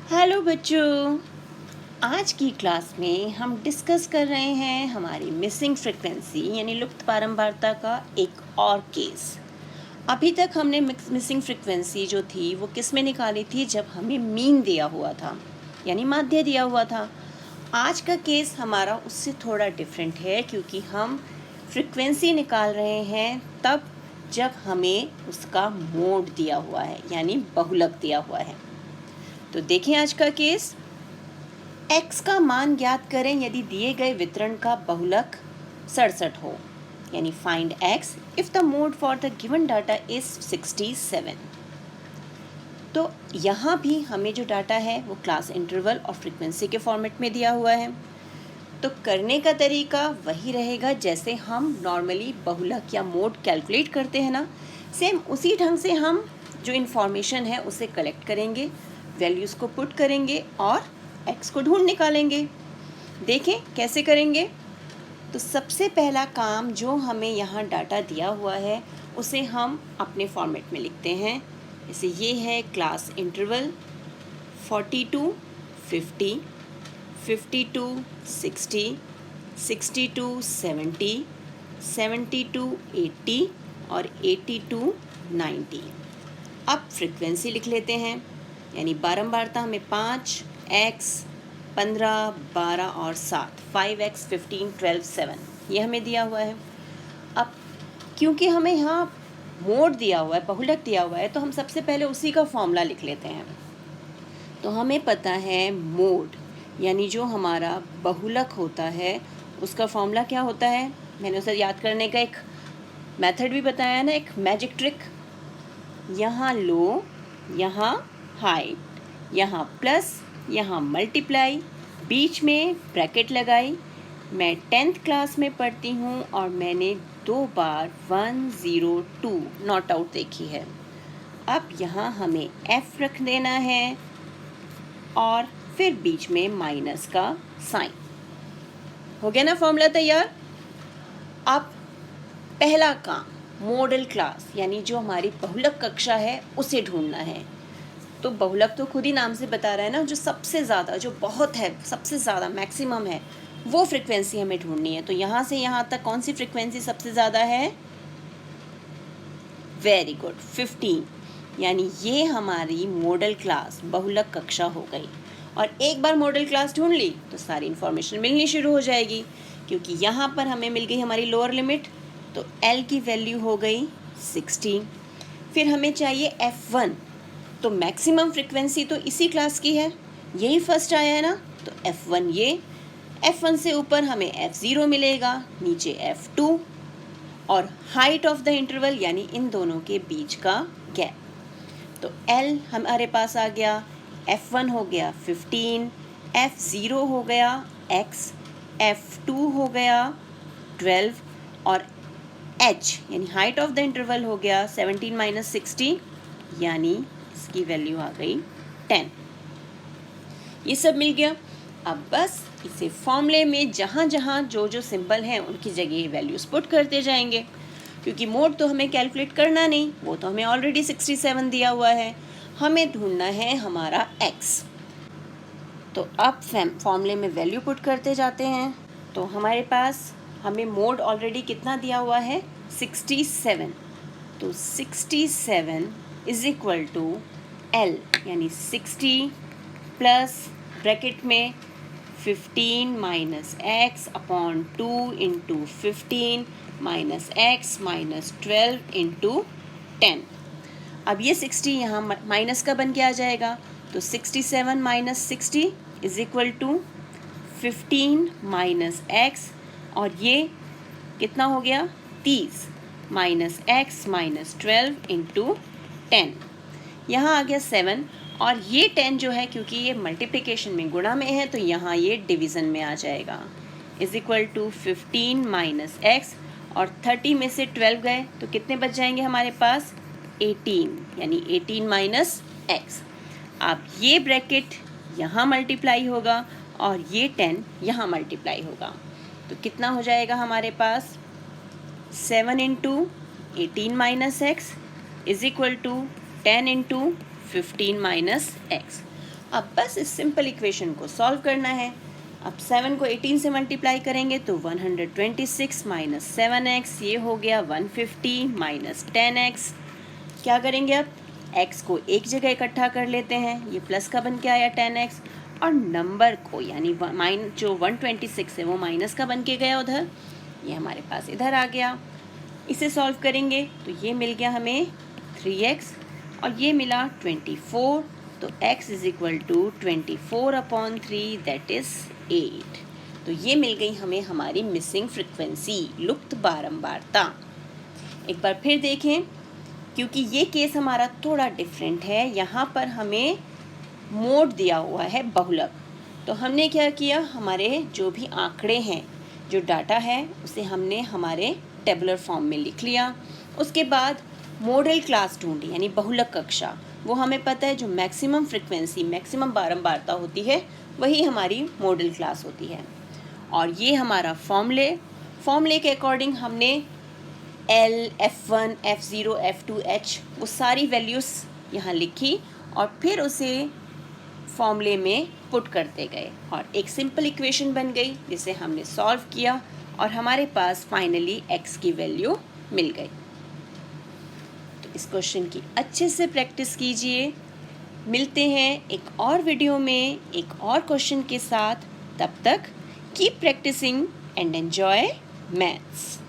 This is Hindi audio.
हेलो बच्चों, आज की क्लास में हम डिस्कस कर रहे हैं हमारी मिसिंग फ्रीक्वेंसी यानी लुप्त बारंबारता का एक और केस। अभी तक हमने मिसिंग फ्रीक्वेंसी जो थी वो किस में निकाली थी, जब हमें मीन दिया हुआ था यानी माध्य दिया हुआ था। आज का केस हमारा उससे थोड़ा डिफरेंट है, क्योंकि हम फ्रीक्वेंसी निकाल रहे हैं तब जब हमें उसका मोड दिया हुआ है यानी बहुलक दिया हुआ है। तो देखें आज का केस। x का मान ज्ञात करें यदि दिए गए वितरण का बहुलक 67 हो, यानी find x if the mode for the given data is 67। तो यहाँ भी हमें जो डाटा है वो क्लास इंटरवल और फ्रीक्वेंसी के फॉर्मेट में दिया हुआ है। तो करने का तरीका वही रहेगा जैसे हम नॉर्मली बहुलक या मोड कैलकुलेट करते हैं ना, सेम उसी ढंग से हम जो इन्फॉर्मेशन है उसे कलेक्ट करेंगे, वैल्यूज़ को पुट करेंगे और x को ढूंढ निकालेंगे। देखें कैसे करेंगे। तो सबसे पहला काम, जो हमें यहाँ डाटा दिया हुआ है उसे हम अपने फॉर्मेट में लिखते हैं। जैसे ये है क्लास इंटरवल 42 50, 52 60, 62 70, 72 80 और 82 90। अब फ्रीक्वेंसी लिख लेते हैं, यानी बारंबारता हमें 5 x 15 12 और 7 5x 15 12 7 ये हमें दिया हुआ है। अब क्योंकि हमें यहाँ मोड दिया हुआ है, बहुलक दिया हुआ है, तो हम सबसे पहले उसी का फॉर्मूला लिख लेते हैं। तो हमें पता है मोड यानी जो हमारा बहुलक होता है उसका फॉर्मूला क्या होता है। मैंने उसे याद करने का एक मेथड भी बताया ना, एक मैजिक ट्रिक। यहाँ लो, यहाँ हाइट, यहाँ प्लस, यहाँ मल्टीप्लाई, बीच में ब्रैकेट लगाई। मैं 10th क्लास में पढ़ती हूँ और मैंने 2 बार 102 नॉट आउट देखी है। अब यहाँ हमें f रख देना है और फिर बीच में माइनस का साइन। हो गया ना फॉर्मूला तैयार। अब पहला काम, मॉडल क्लास यानी जो हमारी बहुलक कक्षा है उसे ढूंढना है। तो बहुलक तो खुद ही नाम से बता रहा है ना, जो सबसे ज़्यादा, जो बहुत है, सबसे ज़्यादा मैक्सिमम है, वो फ्रीक्वेंसी हमें ढूंढनी है। तो यहाँ से यहाँ तक कौन सी फ्रीक्वेंसी सबसे ज़्यादा है? Very good, 15। यानी ये हमारी मॉडल क्लास बहुलक कक्षा हो गई। और एक बार मॉडल क्लास ढूंढ ली तो सारी इन्फॉर्मेशन मिलनी शुरू हो जाएगी, क्योंकि यहाँ पर हमें मिल गई हमारी लोअर लिमिट। तो L की वैल्यू हो गई 16। फिर हमें चाहिए F1। तो मैक्सिमम फ्रीक्वेंसी तो इसी क्लास की है, यही फर्स्ट आया है ना, तो F1 ये। F1 से ऊपर हमें F0 मिलेगा, नीचे F2 और हाइट ऑफ द इंटरवल यानी इन दोनों के बीच का गैप। तो L हमारे पास आ गया, F1 हो गया 15, F0 हो गया X, F2 हो गया 12 और H यानी हाइट ऑफ द इंटरवल हो गया 17 माइनस 60 यानी इसकी वैल्यू आ गई 10। ये सब मिल गया। अब बस इसे फॉर्मूले में जहाँ जहाँ जो जो सिंबल हैं उनकी जगह वैल्यूज पुट करते जाएंगे, क्योंकि मोड तो हमें कैलकुलेट करना नहीं, वो तो हमें ऑलरेडी 67 दिया हुआ है। हमें ढूंढना है हमारा x। तो अब फॉर्मूले में वैल्यू पुट करते जाते हैं। तो हमारे पास हमें मोड ऑलरेडी कितना दिया हुआ है? 67। तो 67 इज इक्वल टू L यानी 60 प्लस ब्रैकेट में 15 minus x upon 2 into 15 minus x minus 12 into 10। अब ये 60 यहाँ माइनस का बन के आ जाएगा, तो 67 minus 60 is equal to 15 minus X, और ये कितना हो गया? 30 माइनस एक्स माइनस 12 इंटू 10। यहाँ आ गया 7, और ये 10 जो है, क्योंकि ये मल्टीप्लिकेशन में गुणा में है, तो यहाँ ये डिवीज़न में आ जाएगा। Is equal to 15 minus X, और 30 में से 12 गए तो कितने बच जाएंगे हमारे पास? 18, यानी 18 माइनस एक्स। अब ये ब्रैकेट यहाँ मल्टीप्लाई होगा और ये 10 यहाँ मल्टीप्लाई होगा, तो कितना हो जाएगा हमारे पास? 7 into 18 minus X is equal to 10 into 15 minus X. अब बस इस सिंपल इक्वेशन को सॉल्व करना है। अब 7 को 18 से मल्टीप्लाई करेंगे तो 126 माइनस 7x, ये हो गया 150 माइनस 10x। क्या करेंगे अब, x को एक जगह इकट्ठा कर लेते हैं, ये प्लस का बन के आया 10x, और नंबर को यानी जो 126 है वो माइनस का बन के गया उधर, ये हमारे पास इधर आ गया। इसे सॉल्व करेंगे तो ये मिल गया हमें 3x और ये मिला 24, तो x is equal to 24/3 that is 8। तो ये मिल गई हमें हमारी मिसिंग फ्रिक्वेंसी, लुप्त बारंबारता। एक बार फिर देखें, क्योंकि ये केस हमारा थोड़ा डिफरेंट है, यहाँ पर हमें मोड दिया हुआ है बहुलक। तो हमने क्या किया, हमारे जो भी आंकड़े हैं, जो डाटा है, उसे हमने हमारे टेबुलर फॉर्म में लिख लिया। उसके बाद मॉडल क्लास ढूंढी, यानी बहुलक कक्षा। वो हमें पता है जो मैक्सिमम फ्रिक्वेंसी, मैक्सिमम बारंबारता होती है, वही हमारी मॉडल क्लास होती है। और ये हमारा फॉर्मूले के अकॉर्डिंग हमने L, F1, F0, F2, H वो सारी वैल्यूज़ यहाँ लिखी और फिर उसे फॉर्मूले में पुट करते गए और एक सिंपल इक्वेशन बन गई जिसे हमने सॉल्व किया और हमारे पास फाइनली x की वैल्यू मिल गई। तो इस क्वेश्चन की अच्छे से प्रैक्टिस कीजिए। मिलते हैं एक और वीडियो में एक और क्वेश्चन के साथ। तब तक keep practicing and enjoy maths.